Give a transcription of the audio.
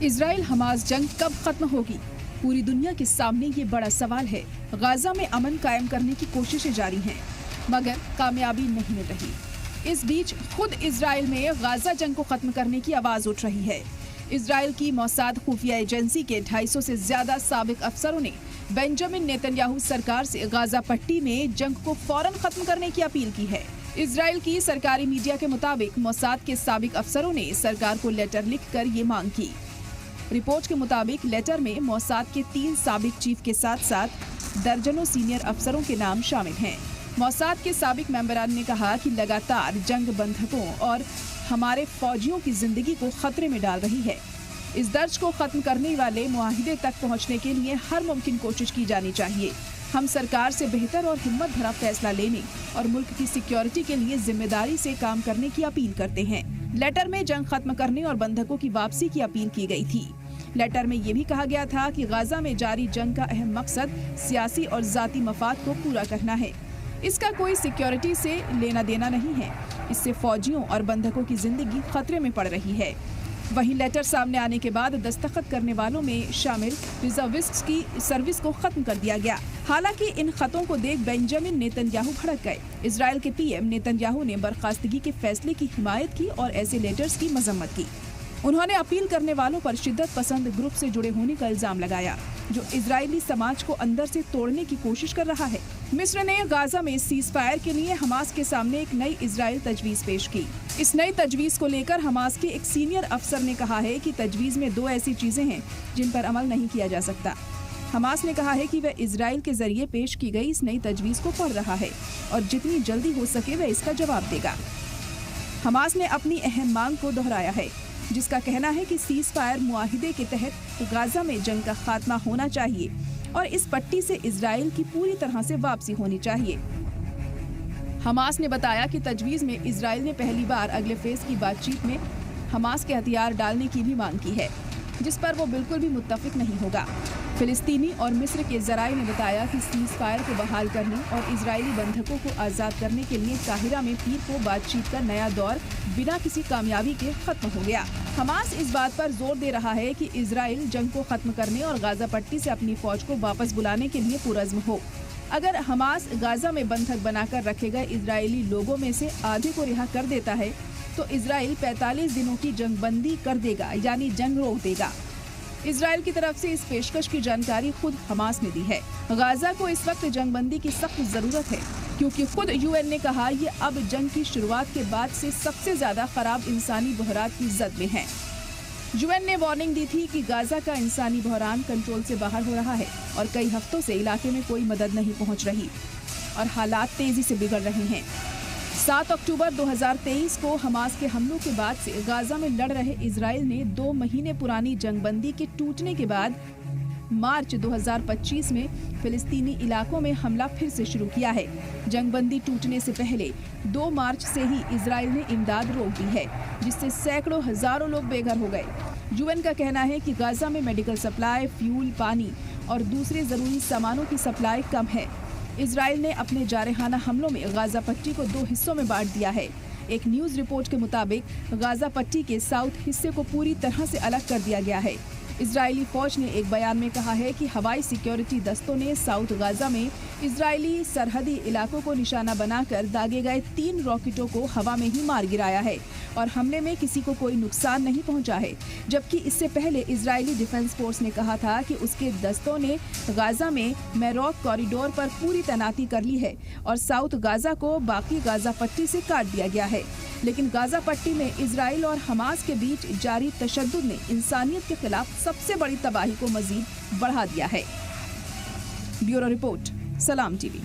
Israel Hamas जंग कब खत्म होगी? पूरी दुनिया के सामने ये बड़ा सवाल है। गाजा में अमन कायम करने की कोशिशें जारी हैं, मगर कामयाबी नहीं मिल रही। इस बीच खुद इजराइल में गाजा जंग को खत्म करने की आवाज उठ रही है। इजराइल की मोसाद खुफिया एजेंसी के 250 से ज्यादा साबिक अफसरों ने बेंजामिन नेतन्याहू सरकार से गाजा पट्टी में जंग को फौरन खत्म करने की अपील की है। इजराइल की सरकारी मीडिया के मुताबिक मोसाद के साबिक अफसरों ने सरकार को लेटर लिखकर ये मांग की। रिपोर्ट के मुताबिक लेटर में मोसाद के 3 साबिक चीफ के साथ साथ दर्जनों सीनियर अफसरों के नाम शामिल हैं। मोसाद के साबिक मेंबरान ने कहा कि लगातार जंग बंधकों और हमारे फौजियों की जिंदगी को खतरे में डाल रही है। इस दर्द को खत्म करने वाले मुआहिदे तक पहुंचने के लिए हर मुमकिन कोशिश की जानी चाहिए। हम सरकार से बेहतर और हिम्मत भरा फैसला लेने और मुल्क की सिक्योरिटी के लिए जिम्मेदारी से काम करने की अपील करते हैं। लेटर में जंग खत्म करने और बंधकों की वापसी की अपील की गई थी। लेटर में ये भी कहा गया था कि गाजा में जारी जंग का अहम मकसद सियासी और जाती मफाद को पूरा करना है। इसका कोई सिक्योरिटी से लेना देना नहीं है। इससे फौजियों और बंधकों की जिंदगी खतरे में पड़ रही है। वहीं लेटर सामने आने के बाद दस्तखत करने वालों में शामिल रिजर्विस्ट्स की सर्विस को खत्म कर दिया गया। हालांकि इन खतों को देख बेंजामिन नेतन्याहू भड़क गए। इजराइल के पीएम नेतन्याहू ने बर्खास्तगी के फैसले की हिमायत की और ऐसे लेटर्स की मजम्मत की। उन्होंने अपील करने वालों पर शिद्दत पसंद ग्रुप से जुड़े होने का इल्जाम लगाया, जो इजरायली समाज को अंदर से तोड़ने की कोशिश कर रहा है। मिस्र ने गाजा में सीज फायर के लिए हमास के सामने एक नई इजराइल तजवीज पेश की। इस नई तजवीज को लेकर हमास के एक सीनियर अफसर ने कहा है कि तजवीज में 2 ऐसी चीजें हैं जिन पर अमल नहीं किया जा सकता। हमास ने कहा है कि वह इजराइल के जरिए पेश की गई इस नई तजवीज को पढ़ रहा है और जितनी जल्दी हो सके वह इसका जवाब देगा। हमास ने अपनी अहम मांग को दोहराया है, जिसका कहना है कि सीज फायर मुआहिदे के तहत गाजा में जंग का खात्मा होना चाहिए और इस पट्टी से इजराइल की पूरी तरह से वापसी होनी चाहिए। हमास ने बताया कि तजवीज में इजराइल ने पहली बार अगले फेज की बातचीत में हमास के हथियार डालने की भी मांग की है, जिस पर वो बिल्कुल भी मुत्तफिक नहीं होगा। फिलिस्तीनी और मिस्र के जराये ने बताया कि सीज फायर को बहाल करने और इजरायली बंधकों को आज़ाद करने के लिए काहिरा में पीर को बातचीत का नया दौर बिना किसी कामयाबी के खत्म हो गया। हमास इस बात पर जोर दे रहा है कि इजराइल जंग को खत्म करने और गाजा पट्टी से अपनी फौज को वापस बुलाने के लिए पुरज़्म हो। अगर हमास गाजा में बंधक बनाकर रखे गए इजरायली लोगों में से आधे को रिहा कर देता है तो इजराइल 45 दिनों की जंगबंदी कर देगा, यानी जंग रोक देगा। इजराइल की तरफ से इस पेशकश की जानकारी खुद हमास ने दी है। गाजा को इस वक्त जंगबंदी की सख्त जरूरत है, क्योंकि खुद यूएन ने कहा ये अब जंग की शुरुआत के बाद से सबसे ज्यादा खराब इंसानी बहरात की जद में है। यूएन ने वार्निंग दी थी कि गाजा का इंसानी बहरान कंट्रोल से बाहर हो रहा है और कई हफ्तों से इलाके में कोई मदद नहीं पहुंच रही और हालात तेजी से बिगड़ रहे हैं। 7 अक्टूबर 2023 को हमास के हमलों के बाद से गाजा में लड़ रहे इजराइल ने 2 महीने पुरानी जंगबंदी के टूटने के बाद मार्च 2025 में फिलिस्तीनी इलाकों में हमला फिर से शुरू किया है। जंगबंदी टूटने से पहले 2 मार्च से ही इजराइल ने इमदाद रोक दी है, जिससे सैकड़ों हजारों लोग बेघर हो गए। यूएन का कहना है कि गाजा में मेडिकल सप्लाई, फ्यूल, पानी और दूसरे जरूरी सामानों की सप्लाई कम है। इजराइल ने अपने जारहाना हमलों में गाजा पट्टी को 2 हिस्सों में बांट दिया है। एक न्यूज रिपोर्ट के मुताबिक गाजा पट्टी के साउथ हिस्से को पूरी तरह से अलग कर दिया गया है। इजरायली फौज ने एक बयान में कहा है कि हवाई सिक्योरिटी दस्तों ने साउथ गाजा में इजरायली सरहदी इलाकों को निशाना बनाकर दागे गए 3 रॉकेटों को हवा में ही मार गिराया है और हमले में किसी को कोई नुकसान नहीं पहुंचा है। जबकि इससे पहले इजरायली डिफेंस फोर्स ने कहा था कि उसके दस्तों ने गाजा में मेरॉक कॉरिडोर पर पूरी तैनाती कर ली है और साउथ गाजा को बाकी गाजा पट्टी से काट दिया गया है। लेकिन गाजा पट्टी में इजराइल और हमास के बीच जारी तशद्दुद ने इंसानियत के खिलाफ सबसे बड़ी तबाही को मजीद बढ़ा दिया है। ब्यूरो रिपोर्ट, सलाम टीवी।